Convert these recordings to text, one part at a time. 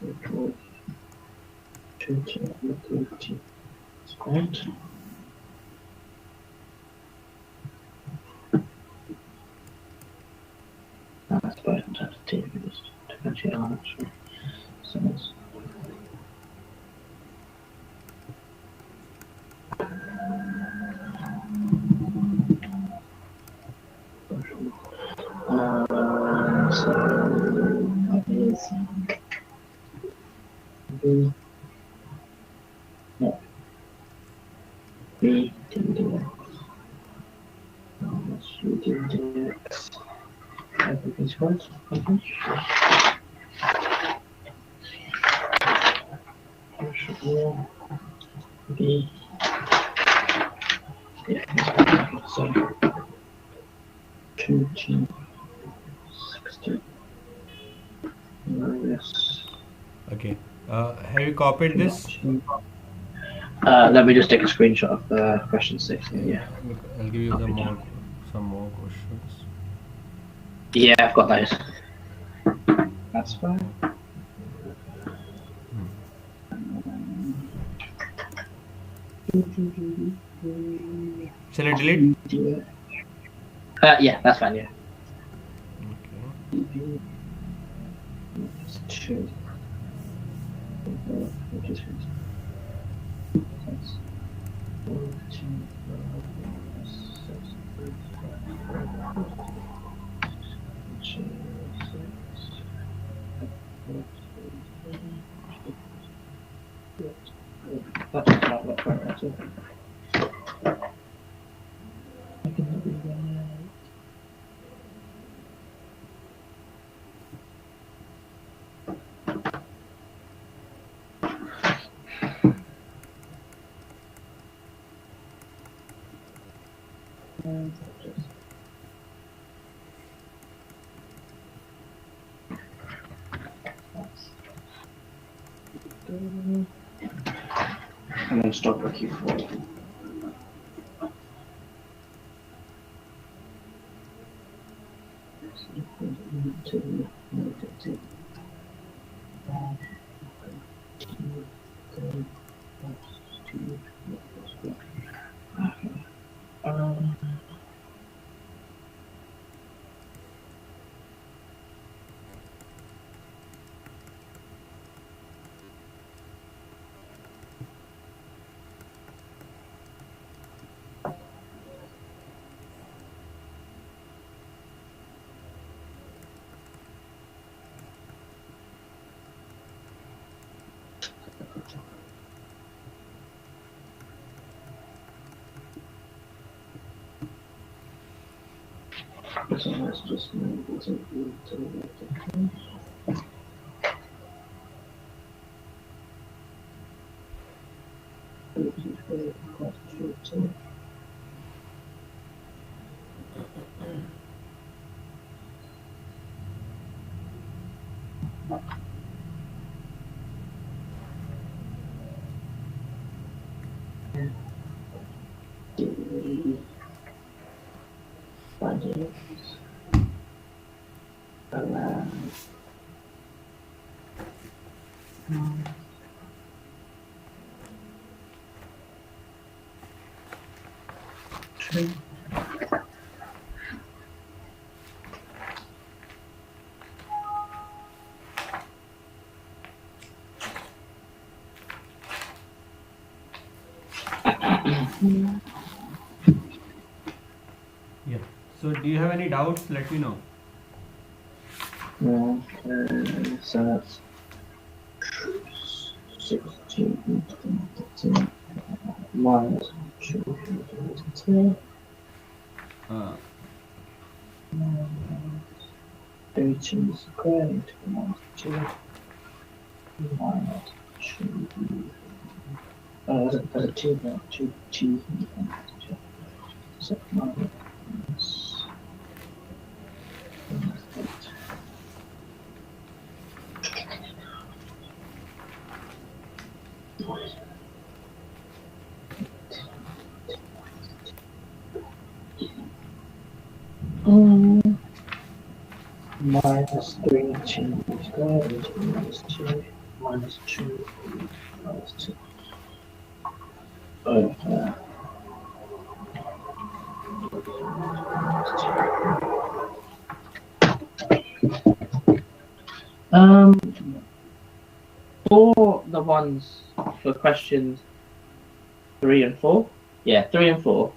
equals 2t over 3t squared. That's both times t because differentiate elements. So it's so that is b no b dx. Let's do dx. Everything's squared. Okay. First rule b. Yeah, so 2t 60 minus. Okay. Have you copied this? Let me just take a screenshot of question 6. Yeah. I'll give you some more questions. Yeah, I've got those. That's fine. Shall I delete? Yeah, that's fine. Yeah. Okay. It's 2. Which is that's 14. That's not what right, that's it. I can do that. And then stop for Q4. So let's just move it to the Yeah. So do you have any doubts? Let me know. So that's 16 minus 2 18 squared minus 2 minus 2. There's a 2 there, 2t. So minus 8. Minus 3t squared minus 2. minus 2 minus 2 over for the ones for questions 3 and 4. Yeah, 3 and 4.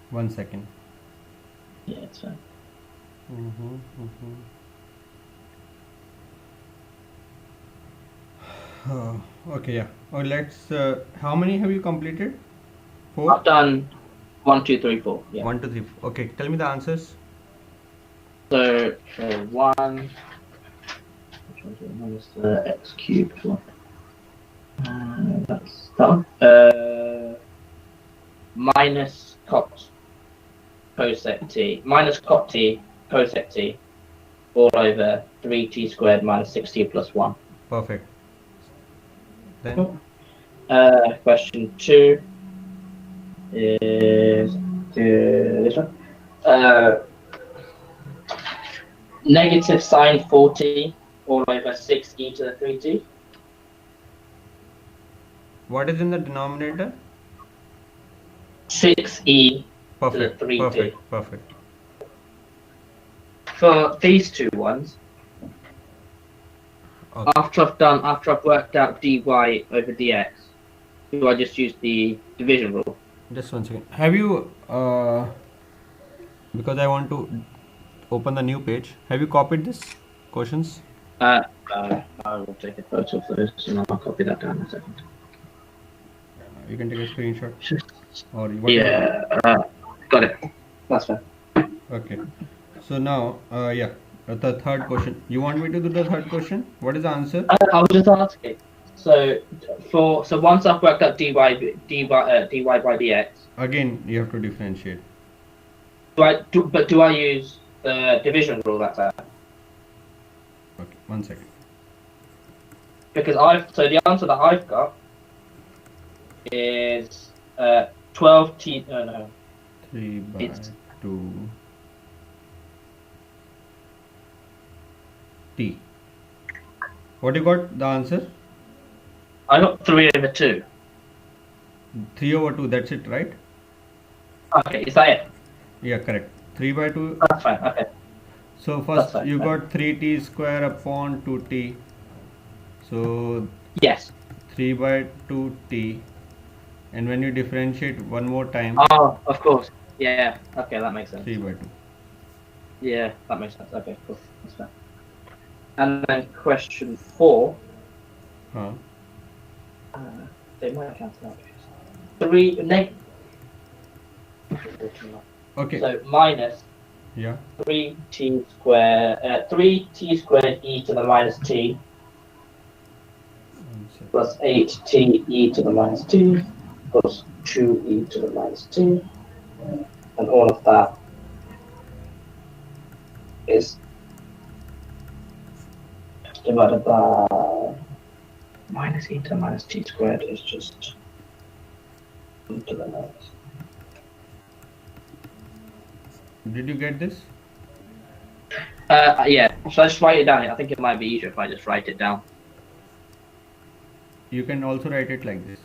1 second. Yeah, it's fine. Okay, yeah. Let's. How many have you completed? 4. I've done 1, 2, 3, 4. Yeah. 1, 2, 3. Okay, tell me the answers. So for 1, which one's it? One is the x cubed one. That's that one. Minus cot cosec t minus cot t cosec t all over 3t squared minus 6t plus 1. Perfect. Then Question 2 is this one. Negative sine 40 all over 6e to the 3t. what is in the denominator? 6e Perfect. to the 3t. Perfect. For these two ones, Okay. after I've worked out dy over dx, do I just use the division rule? Just 1 second. Have you? Because I want to open the new page. Have you copied this questions? I will take a photo of those and I'll copy that down in a second. You can take a screenshot. Or Yeah, got it. That's fine. Okay. So now, the third question. You want me to do the third question? What is the answer? I was just asking. So once I've worked out dy by dx, Again, you have to differentiate. do I use the division rule that time? Okay, 1 second. Because the answer that I've got is 12t. No. 3 by 2 t. What you got the answer? I got 3 over 2. 3 over 2, that's it, right? Okay, is that it? Yeah, correct. 3 by 2. That's fine. Okay. So first That's fine. you got 3t square upon 2t. So Yes. 3 by 2t. And when you differentiate one more time, Oh, of course. Yeah. Okay, that makes sense. 3 by 2. Yeah, that makes sense. Okay, cool. That's fine. And then question 4. Huh? They might cancel out. 3 Okay. So minus Yeah. 3t squared e to the minus t plus 8t e to the minus t plus 2e to the minus t, and all of that is divided by minus e to the minus t squared is just e to the minus. Did you get this? Yeah. Should I just write it down? I think it might be easier if I just write it down. You can also write it like this.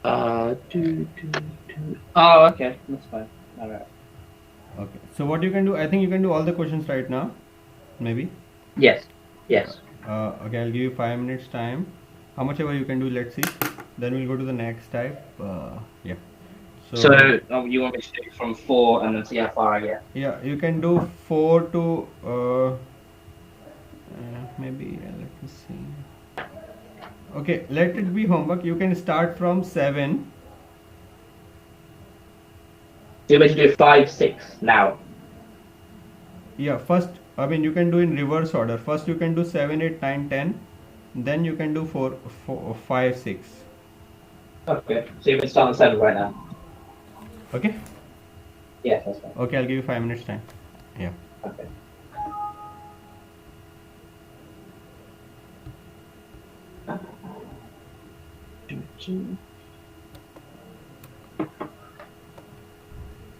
Oh, okay. That's fine. All right. Okay. So what you can do, I think you can do all the questions right now. Maybe. Yes. Yes. Okay, I'll give you 5 minutes time. How much ever you can do, let's see. Then we'll go to the next type. Yeah. So you want me to do from 4 and then see how far I get? Yeah, you can do 4 to maybe let me see. Okay, let it be homework. You can start from 7. So you're going to do 5, 6 now. Yeah, first, I mean, you can do in reverse order. First, you can do 7, 8, 9, 10. Then you can do 4, 5, 6. Okay. So you can start on 7 right now. Okay? Yes, that's fine. Okay, I'll give you 5 minutes time. Yeah. Okay.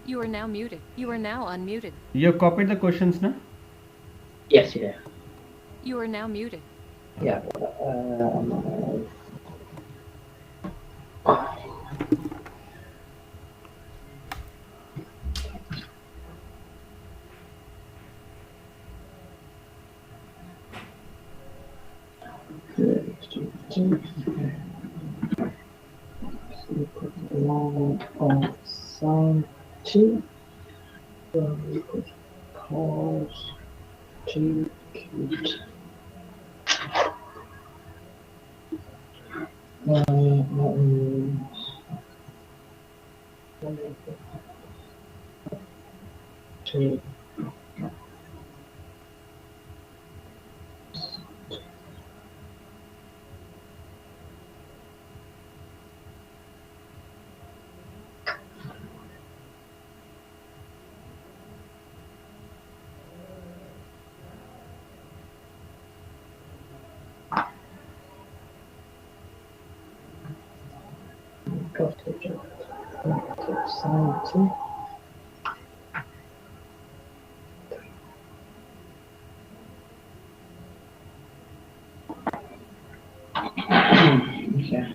You are now muted. You are now unmuted. You have copied the questions, na? Yes, yeah. You are now muted. Yeah. Line of sine t equals cos t cubed. That means t cos t sine t. Okay.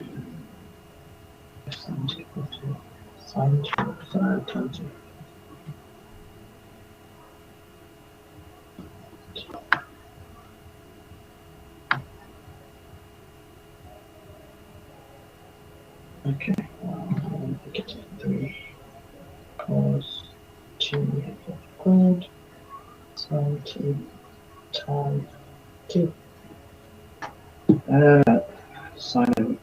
Sine equal to sine t sine t. Okay. Get to 3 cos t squared sine t times t. Sine.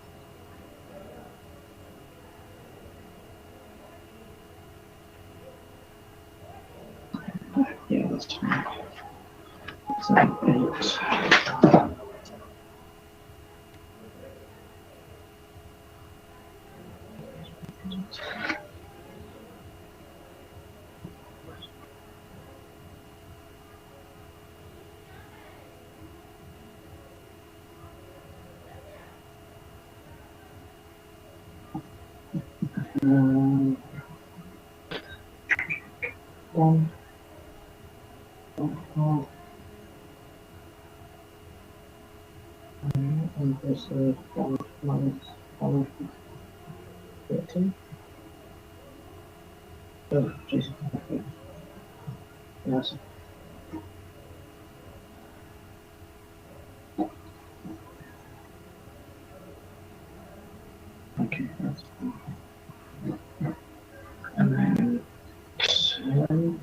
Yeah, that's fine. Sine 8. One. And this is 1 minus 1 13. Oh, Jesus. Okay. Yes. Okay, that's fine. And then 7.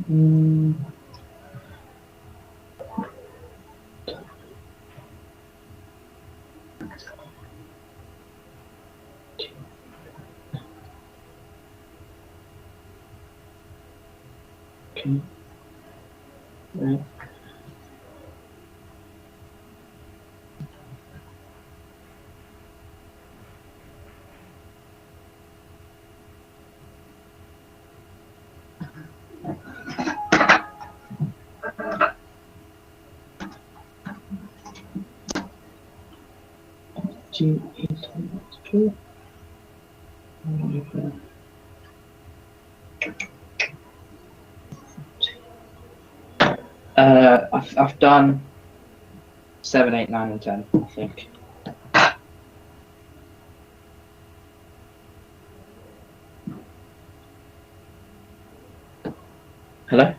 Mm, okay. Right. G is true. I've done 7, 8, 9, and 10, I think. Hello?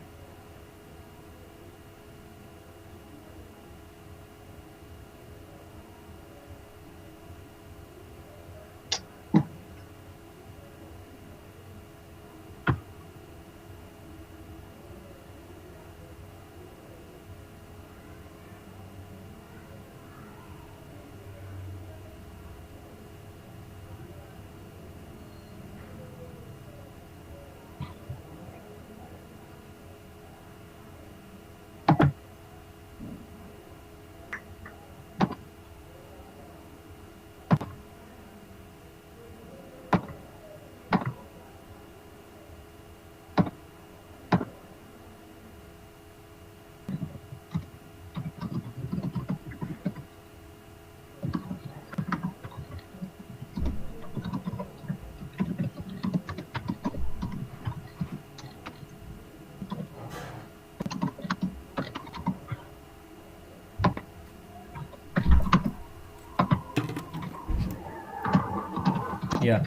Yeah.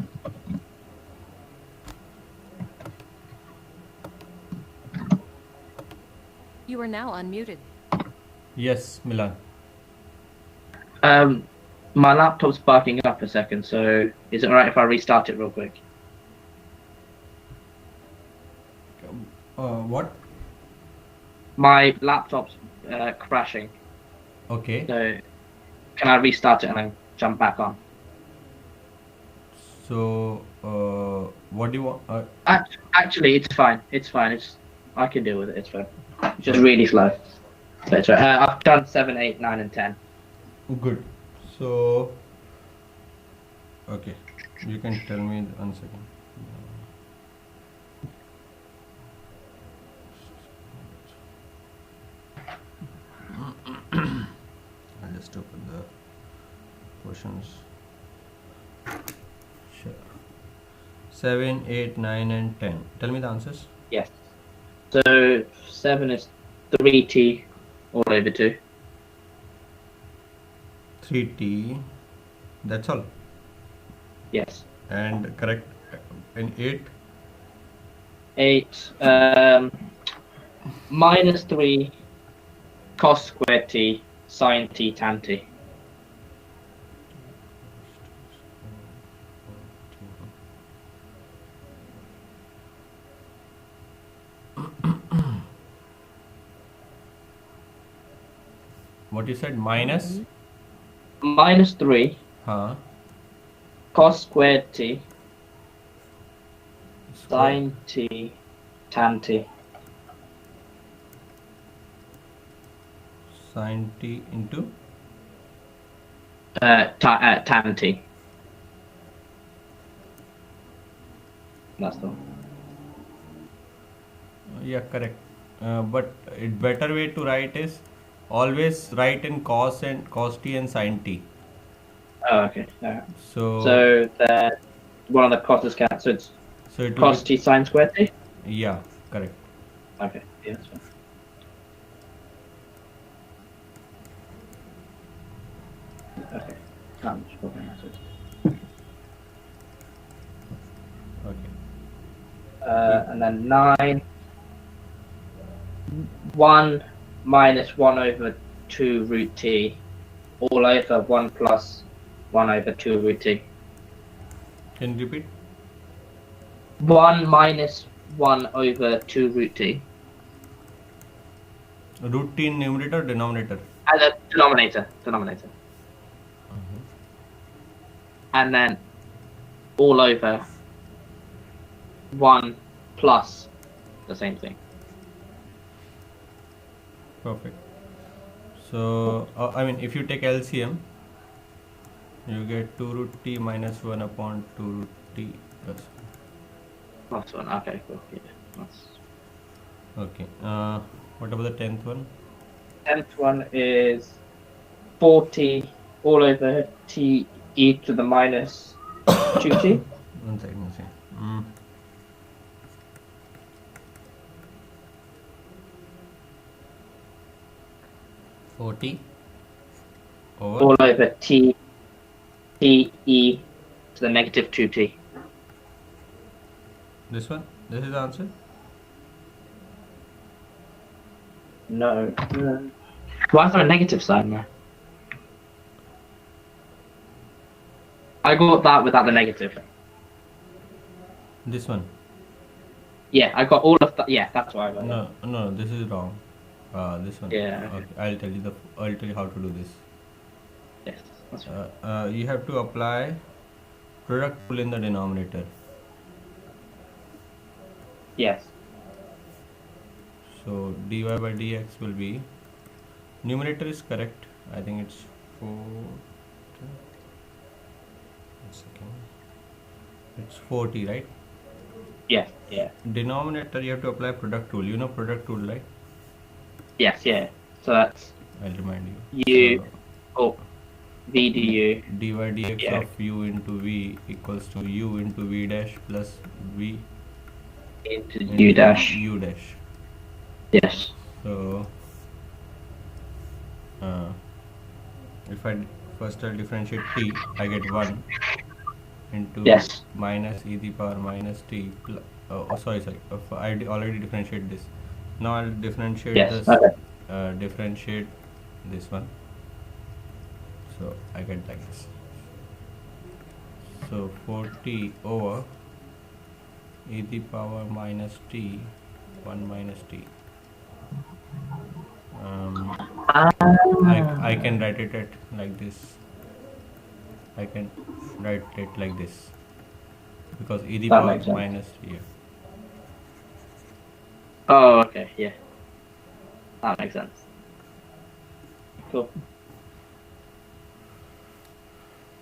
You are now unmuted. Yes, Milan. My laptop's sparking up a second, so is it alright if I restart it real quick? What? My laptop's crashing, Okay. so can I restart it and then jump back on? So, what do you want? Actually, it's fine. It's fine. I can deal with it. It's fine. It's just really slow. So it's right. I've done 7, 8, 9, and 10. Good. So, okay. You can tell me 1 second. I'll just open the questions. Sure. 7, 8, 9, and 10. Tell me the answers. Yes. So 7 is 3t all over 2. 3t. That's all. Yes. And correct. And 8. 8 minus 3 cos squared t sine t tan t. What you said? Minus? Minus 3 Huh? cos squared t sine t tan t. Sin t into? Tan t. That's the one. Yeah, correct. But it better way to write is always write in cos t and sin t. Oh, okay. Alright. So So the one of the cos cancelled. So it's so it will cos t sine squared t. yeah, correct. Okay. Yeah, that's fine. Okay. Can't just put my answers. Okay. And then 9. 1 minus 1 over 2 root t all over 1 plus 1 over 2 root t. Can you repeat? 1 minus 1 over 2 root t. Root t in numerator or denominator? And the denominator. And then all over 1 plus the same thing. Perfect. So I mean, if you take LCM, you get 2 root t minus 1 upon 2 root t plus. Plus 1. Okay, cool. Yeah. That's... Okay. What about the 10th one? 10th one is 4t all over t e to the minus 2t. 1 second. 1 second. 40 over All over t e to the negative 2t. this one. This is the answer. No. Why is there a negative sign there? I got that without the negative. This one. Yeah, I got all of that. Yeah, that's why I got it. No, this is wrong. This one. Yeah. Okay, I'll tell you how to do this. Yes, that's right. You have to apply product rule in the denominator. Yes. So dy by dx will be, numerator is correct. I think it's 4. 1 second. It's 40, right? Yes. Yeah. Denominator you have to apply product rule. You know product rule, right? Yes. Yeah. So that's I'll remind you. u. Oh, v du. Dy dx Yeah. of u into v equals to u into v dash plus v Into u dash. u dash. Yes. So if I first I'll differentiate t, I get 1. into Yes. minus e the power minus t. Sorry. I already differentiate this. Now I'll differentiate Yes. this. Okay. Differentiate this one. So I get like this. So 40 over e the power minus t 1 minus t. I can write it at like this. I can write it like this because e the That power makes sense. minus here. Oh, okay. Yeah. That makes sense. Cool.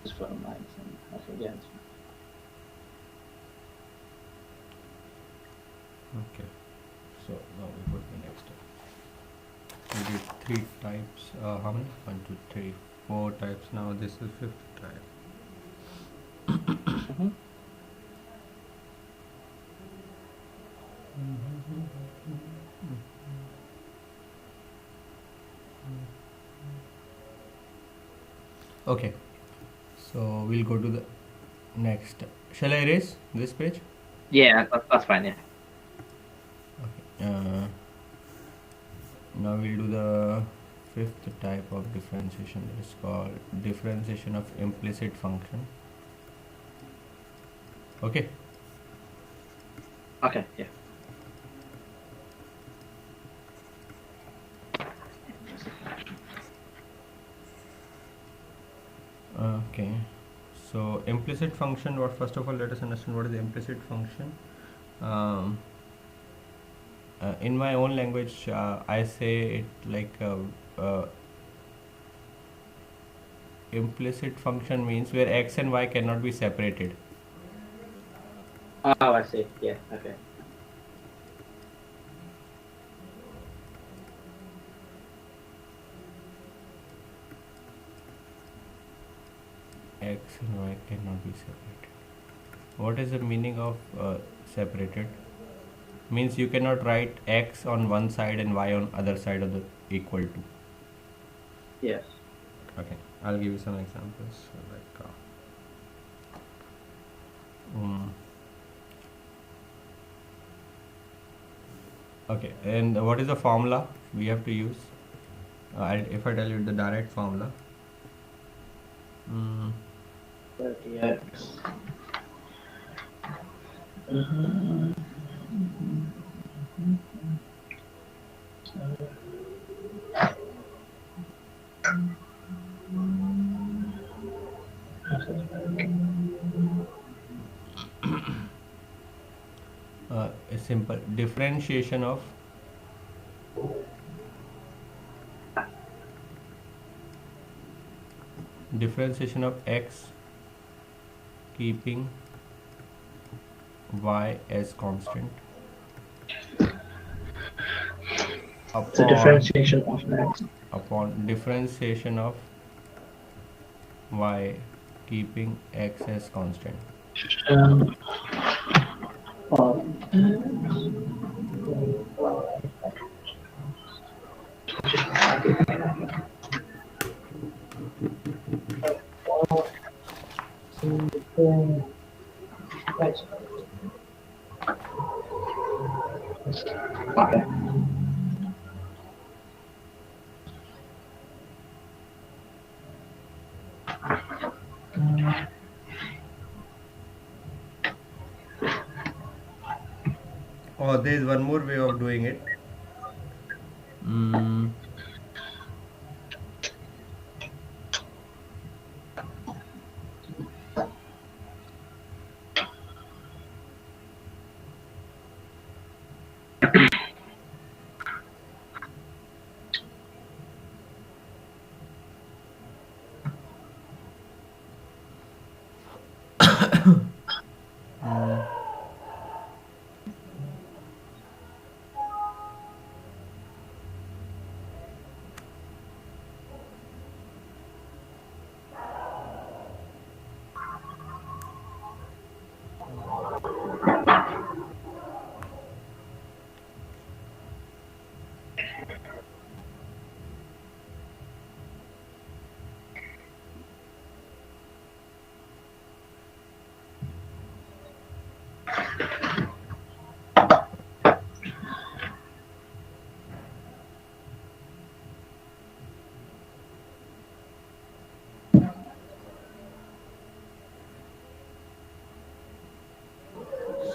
Just put a minus in. Okay. Yeah. Okay. So now we put the next step. We did 3 types. How many? 1, 2, 3, 4 types. Now this is 5th type. Mm-hmm. Okay. So we'll go to the next. Shall I erase this page? Yeah, that's fine. Yeah. Okay. Now we'll do the 5th type of differentiation, that is called differentiation of implicit function. Okay. Okay. Yeah. Okay. So implicit function. What first of all, let us understand what is the implicit function. Um, in my own language, I say it like implicit function means where x and y cannot be separated. Oh, I see. Yeah. Okay. X and y cannot be separated. What is the meaning of separated? Means you cannot write x on one side and y on other side of the equal to. Yes. Okay, I'll give you some examples. So like, okay, and what is the formula we have to use? If I tell you the direct formula, 30x. a simple differentiation of x keeping y as constant So differentiation of x. upon differentiation of y keeping x as constant. Of okay. Or there is one more way of doing it.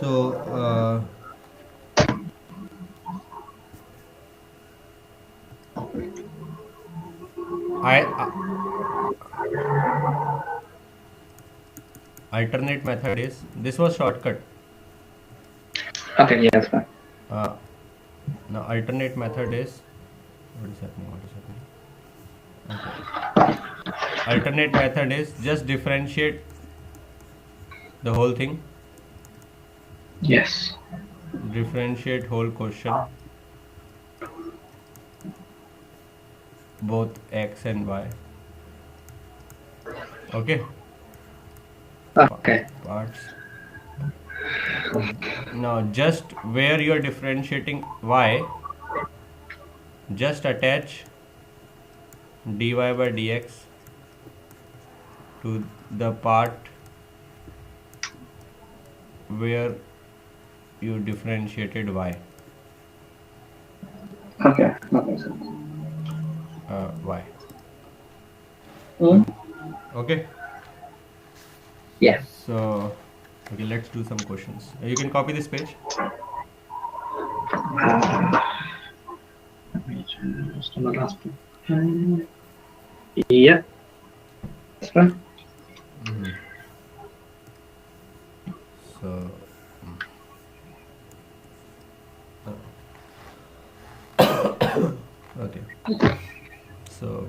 So I alternate method is, this was shortcut. Okay, yeah, that's fine. Uh, Now alternate method is, what is happening? Okay. Alternate method is just differentiate the whole thing, Yes. differentiate whole question, both x and y. Okay. Okay. Parts. Now just where you are differentiating y, just attach dy by dx to the part where you differentiated y. Okay, that makes sense. Y. Mm? Okay. Yeah. So okay, let's do some questions. You can copy this page. Let me just on the last one. Yeah, that's fine. So okay. So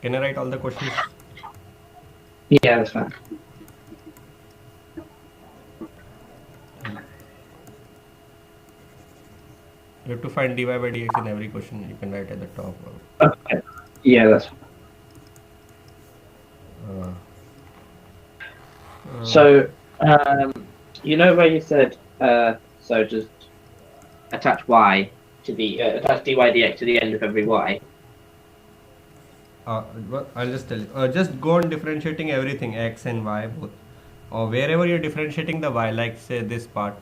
can I write all the questions? Yeah, that's fine. You have to find dy by dx in every question. You can write at the top. Okay. Yeah, that's fine. Uh, So, you know where you said, so just attach y to the, attach dy dx to the end of every y. well, I'll just tell you. Just go on differentiating everything, x and y both, or wherever you're differentiating the y, like say this part,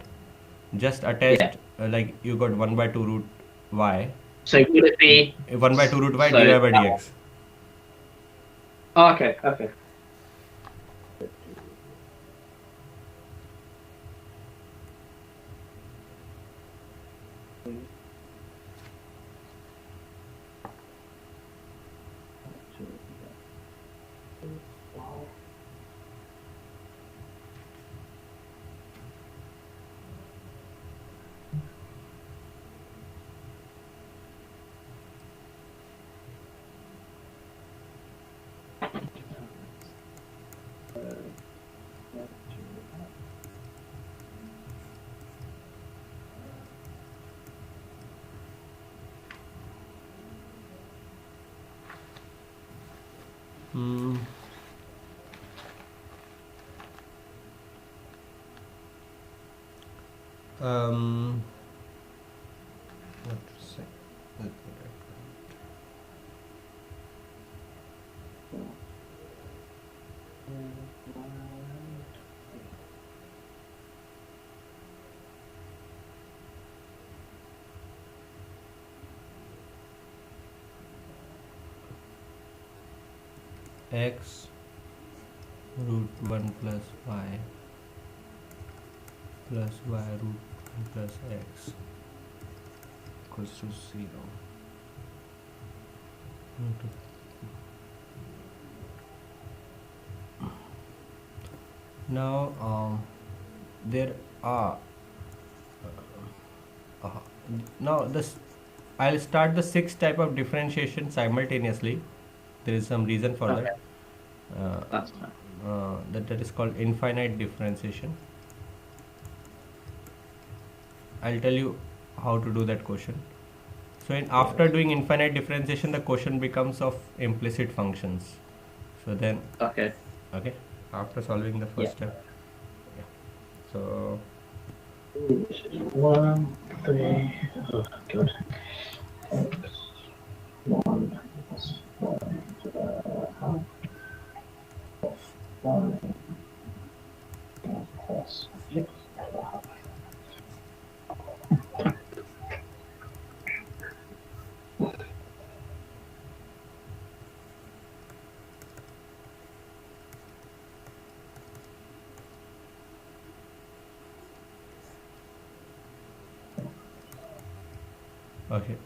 just attached, Yeah. like you got 1 by 2 root y, So would it be 1 by 2 root y so dy by that dx. one? Oh, okay, okay. Hmm. Um, what to say? Let me write. X root 1 plus y plus y root 1 plus x equals to 0. Now there are uh, now this, I'll start the 6 type of differentiation simultaneously. There is some reason for Okay, that. that's fine. That is called infinite differentiation. I'll tell you how to do that question. So after doing infinite differentiation, the question becomes of implicit functions. So then, Okay. okay, after solving the first Yeah. step, yeah. So This is 1, 3. Oh, good. X, 1 plus 1 to the half of 1 plus 6 to the half. Okay.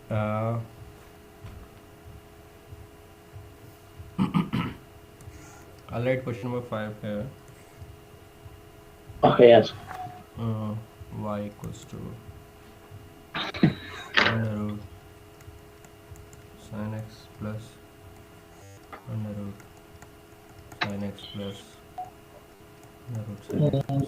I'll write question number 5 here. Okay, yes. Y equals to under root sin x plus under root sin x plus under root sin x plus.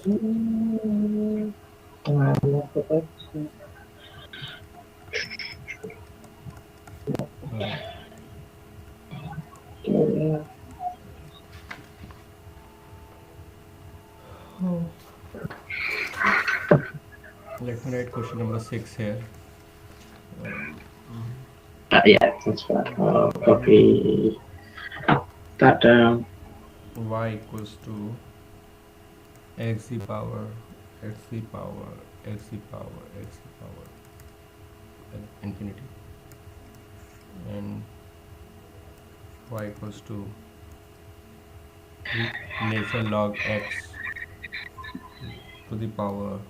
Let me write question number 6 here. Yeah, that's fine. I'll copy that down. Y equals to x the power x the power x the power x the power infinity, and y equals to natural log x to the power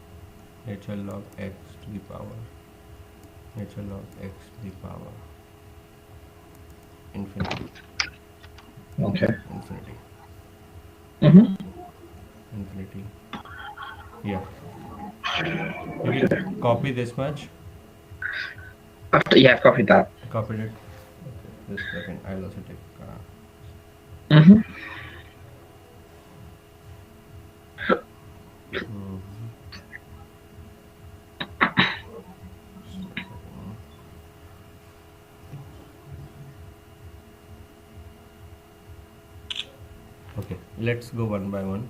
natural log x to the power natural log x to the power infinity. Okay. Infinity. Infinity. Yeah. You will copy this much. After, yeah, I've copied that. Copied it. Okay. Just a second. I'll also take. Okay, let's go one by one.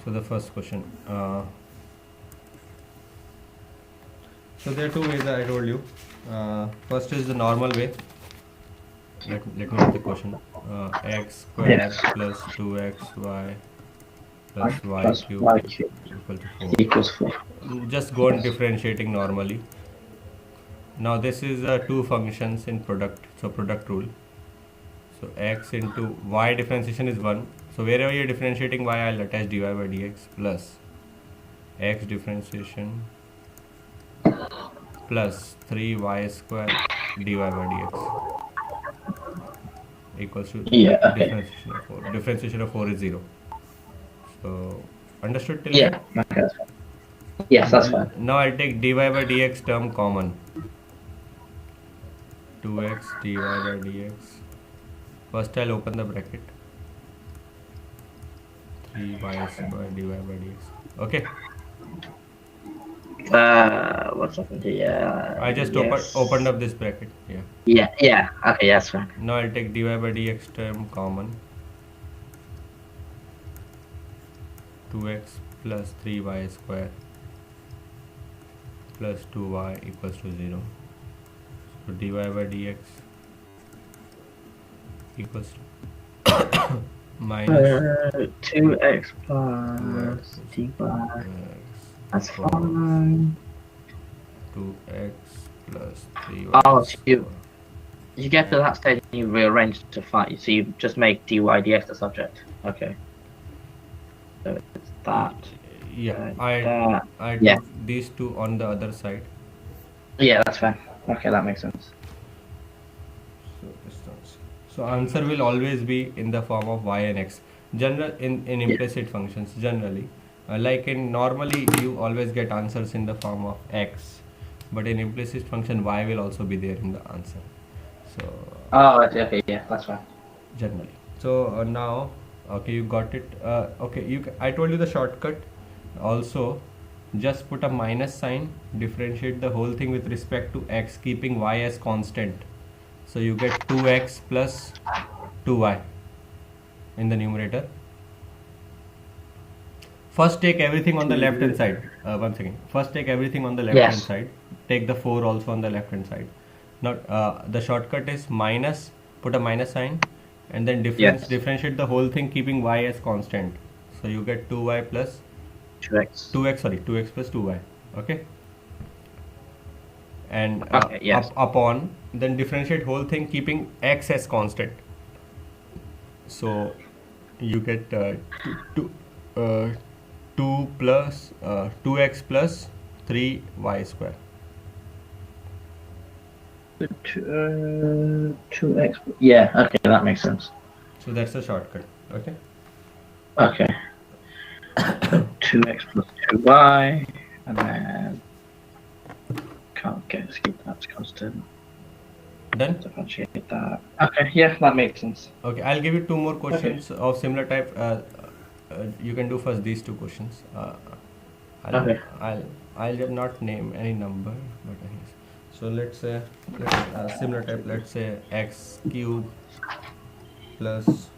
So the first question. So there are two ways I told you. First is the normal way. Let me read the question. X squared plus 2xy plus y cubed equal to 4. Equals 4. Just go on differentiating normally. Now this is two functions in product, so product rule. So x into y differentiation is 1. So wherever you're differentiating y, I'll attach dy by dx plus x differentiation plus 3y square dy by dx equals to differentiation of 4. Differentiation of 4 is 0. So understood till here? Okay, that's fine. Yes, that's fine. Now I'll take dy by dx term common. 2x dy by dx. First I'll open the bracket. 3y square dy by dx. Okay. What's happened here? I just opened up this bracket. Yeah. Yeah. Okay, that's fine. Now I'll take dy by dx term common. 2x plus 3y square plus 2y equals to 0. So dy by dx equals to minus 2x plus dy. That's fine. 2x plus 3y. Oh, so you get to that stage and you rearrange to find, so you just make dy dx the subject. Okay. So it's that. Yeah, I yeah. took these two on the other side. Yeah, that's fine. Okay, that makes sense. So distance. So answer will always be in the form of y and x. General in implicit functions generally. Like in normally you always get answers in the form of x, but in implicit function y will also be there in the answer. So okay, yeah, that's fine. Generally. So now, okay, you got it. Okay, I told you the shortcut. Also, just put a minus sign. Differentiate the whole thing with respect to x, keeping y as constant. So you get 2x plus 2y in the numerator. First take everything on the left hand side. One second. First take everything on the left hand side. Take the 4 also on the left hand side. Now the shortcut is minus, put a minus sign, and then differentiate the whole thing keeping y as constant. So you get 2y plus 2x plus 2y. Okay. And upon, then differentiate whole thing keeping x as constant. So you get 2x plus 3y square. 2x. Yeah, okay, that makes sense. So that's a shortcut. Okay. Okay. So 2x plus 2y, and then can't get skip that's constant. Done. Differentiate that. Okay, yeah, that makes sense. Okay, I'll give you two more questions of similar type. You can do first these two questions. Okay. I'll just not name any number, but so let's say similar type. Let's say x cube plus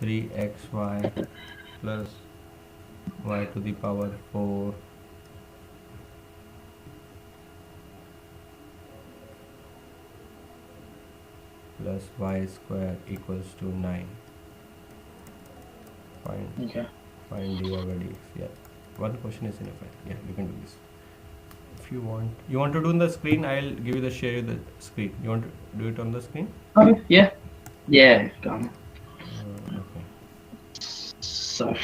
3xy plus y to the power 4 plus y square equals to 9. Find dy by dx. Yeah, one question is enough. Yeah, you can do this. If you want to do on the screen, I'll give you the screen. You want to do it on the screen? Okay. Yeah. Yeah. Done. Okay. So.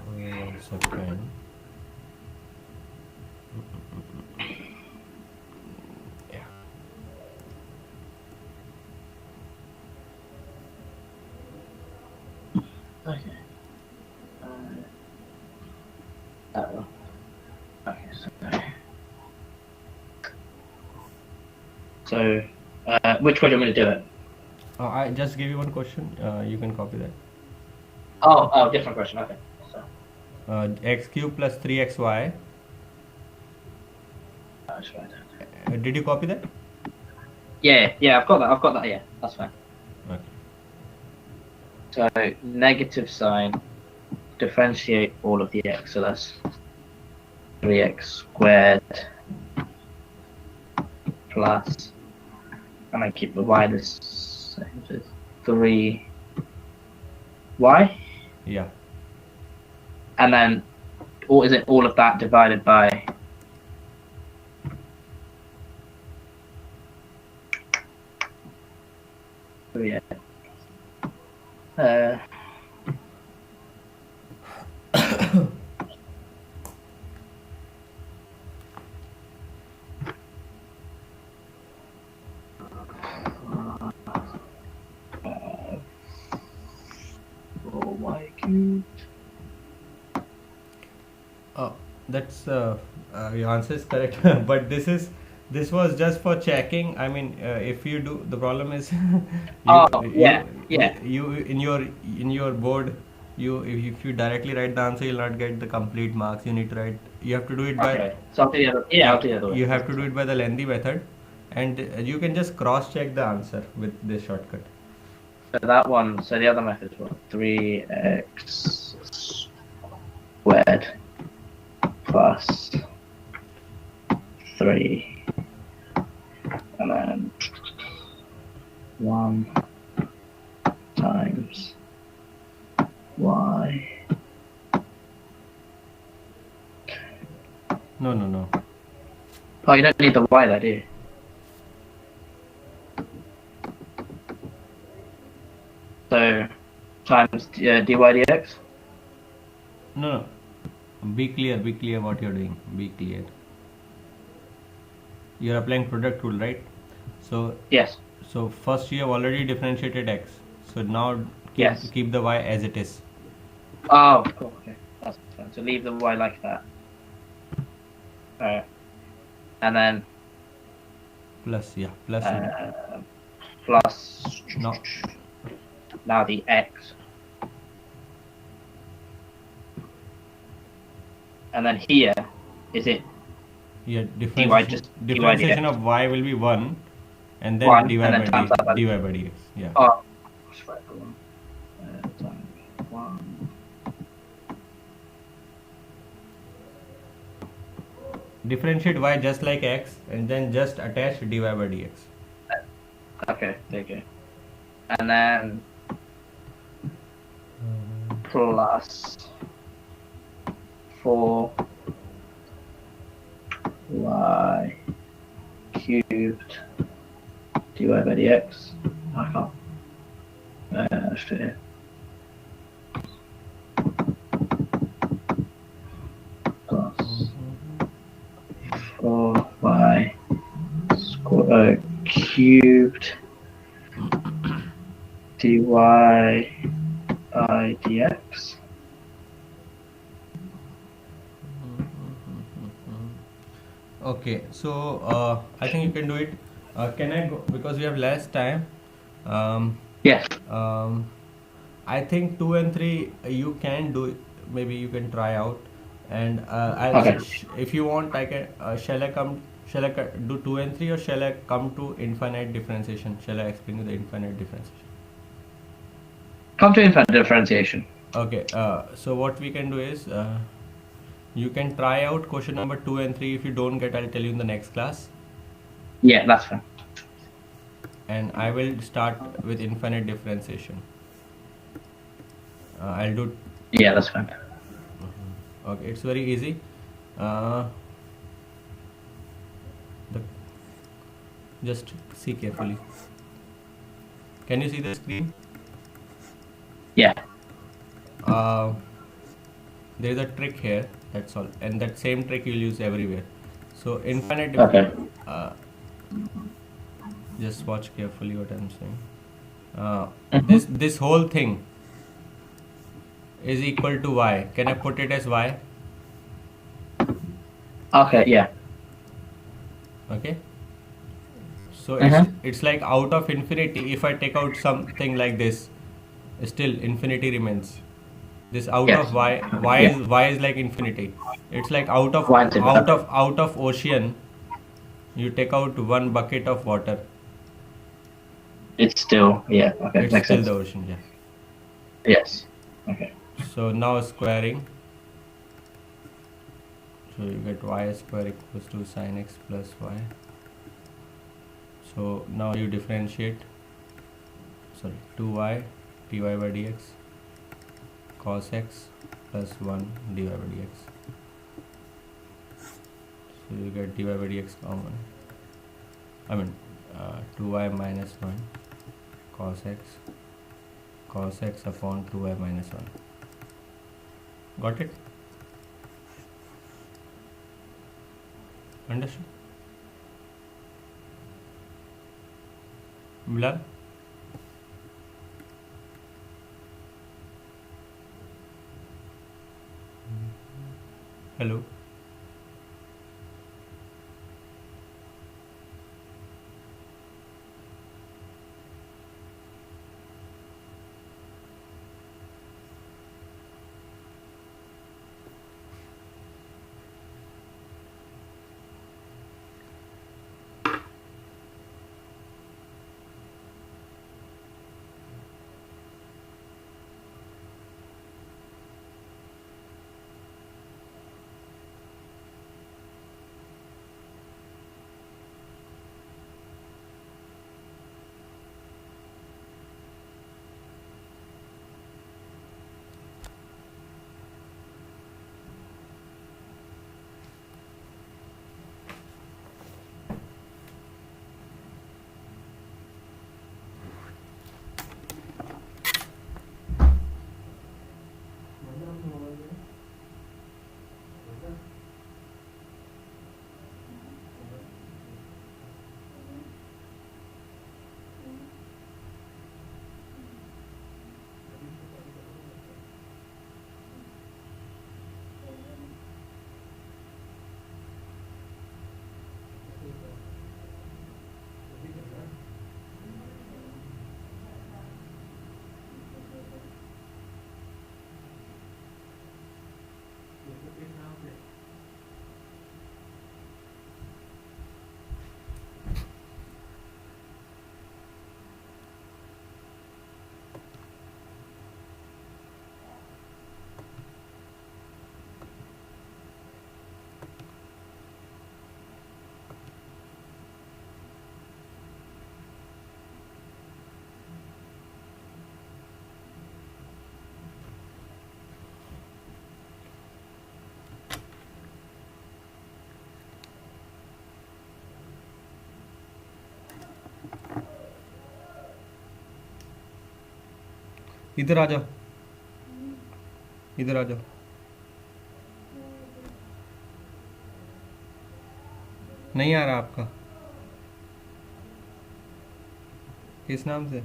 1 second. Yeah. Okay. That one. Okay. So, which way do you want me to do it? I just gave you one question. You can copy that. Oh, different question. Okay. So. X cube plus 3xy. That's right. Did you copy that? Yeah, I've got that. Yeah, that's fine. Okay. So negative sign, differentiate all of the x. So that's 3x squared plus, and I keep the y the same. So 3y. Yeah. And then, or is it all of that divided by? Yeah. Y cubed. Oh, that's your answer is correct. But this was just for checking. I mean, if you do, the problem is you in your board, if you directly write the answer, you'll not get the complete marks. You need to write. You have to do it by. Okay. So I'll do the other. Yeah, I'll do the other way. You have to do it by the lengthy method, and you can just cross check the answer with this shortcut. So that one. So the other method is what? 3x squared plus 3, and then 1 times y. No. Oh, you don't need the y there, do you? So times dy dx. No. Be clear what you're doing. Be clear. You're applying product rule, right? So Yes. So first you have already differentiated x. So now keep the y as it is. Oh, cool. Okay, that's fine. So leave the y like that. And then Plus. plus. No. Now the x. And then here, is it? Yeah, dx. differentiation of y will be 1, and then 1, dy and then times that by value. dx. Yeah. Oh, that's right. Times 1. Differentiate y just like x, and then just attach dy by dx. Okay, there you go. And then plus 4y cubed dy by dx. I can't. Let's do it. cubed dy I dx. Okay, so I think you can do it. Can I go because we have less time? Um, Yes. um, I think 2 and 3 you can do. Maybe you can try out, and Okay. if you want, I can. Shall I come? Shall I do 2 and 3, or shall I come to infinite differentiation? Shall I explain you the infinite differentiation? Come to infinite differentiation. Okay. So what we can do is you can try out question number 2 and 3. If you don't get, I'll tell you in the next class. Yeah, that's fine. And I will start with infinite differentiation. I'll do. Yeah, that's fine. Okay, it's very easy. Uh, the, just see carefully. Can you see the screen? Yeah. Uh, there is a trick here. That's all, and that same trick you'll use everywhere. So infinite. Okay. Uh, just watch carefully what I'm saying. Mhm. This whole thing is equal to y. Can I put it as y? Okay. Yeah. Okay. So Uh-huh. it's like out of infinity. If I take out something like this, still infinity remains. This out Yes. of Yeah. y is like infinity. It's like One tip. Okay. out of ocean. You take out one bucket of water. It's still, yeah. Okay. It's Makes still the sense. ocean. Yeah. Yes. Okay. So now squaring. So you get y square equals to sin x plus y. So now you differentiate. Sorry, 2y dy by dx cos x plus 1 dy by dx. So you get dy by dx common. I mean 2y minus 1 cos x upon 2y minus 1. Got it? Understood? Bilal? Hello? इधर आ जाओ, इधर आ जाओ. नहीं आ रहा आपका. किस नाम से?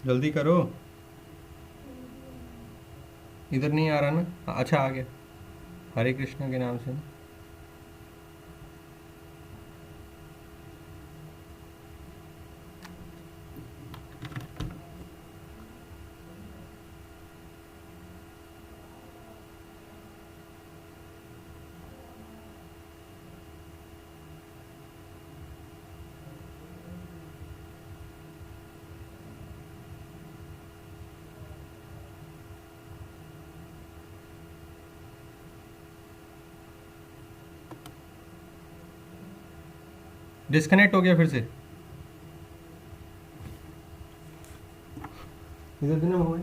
जल्दी करो, इधर नहीं आ रहा ना? अच्छा आ गया, हरे कृष्णा के नाम से ना? डिस्कनेक्ट हो गया फिर से। इधर देना मोबाइल।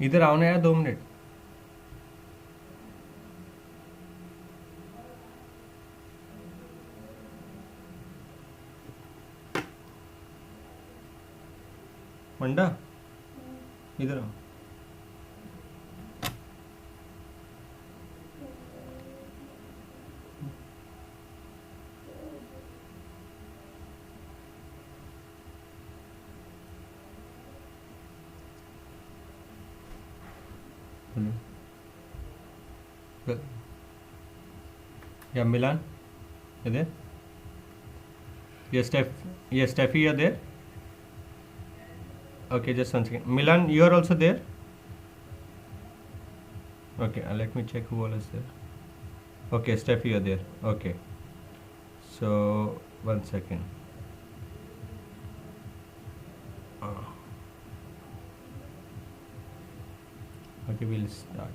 इधर आओ ना यार, 2 मिनट। मंडा इधर आओ। Yeah, Milan, you there? Yes, Steffi, you there? Okay, just 1 second. Milan, you are also there? Okay, let me check who all is there. Okay, Steffi, you are there. Okay. So, 1 second. Okay, we'll start.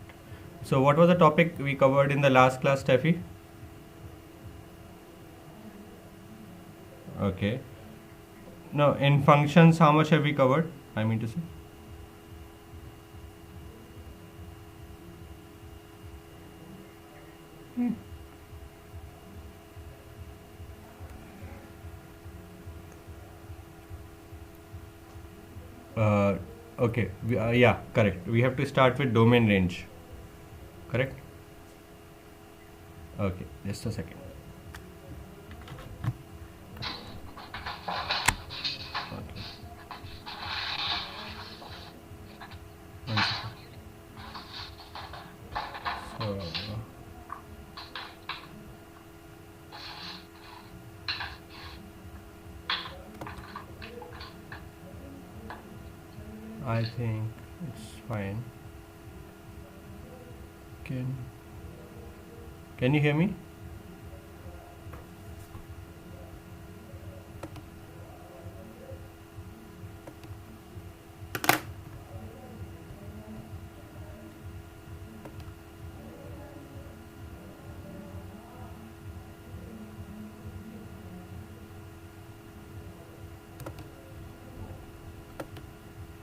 So, what was the topic we covered in the last class, Steffi? Okay. No, in functions, how much have we covered? I mean to say. Okay, yeah, correct. We have to start with domain range. Correct? Okay, just a second. Okay. 1 second. So, I think it's fine. Can you hear me?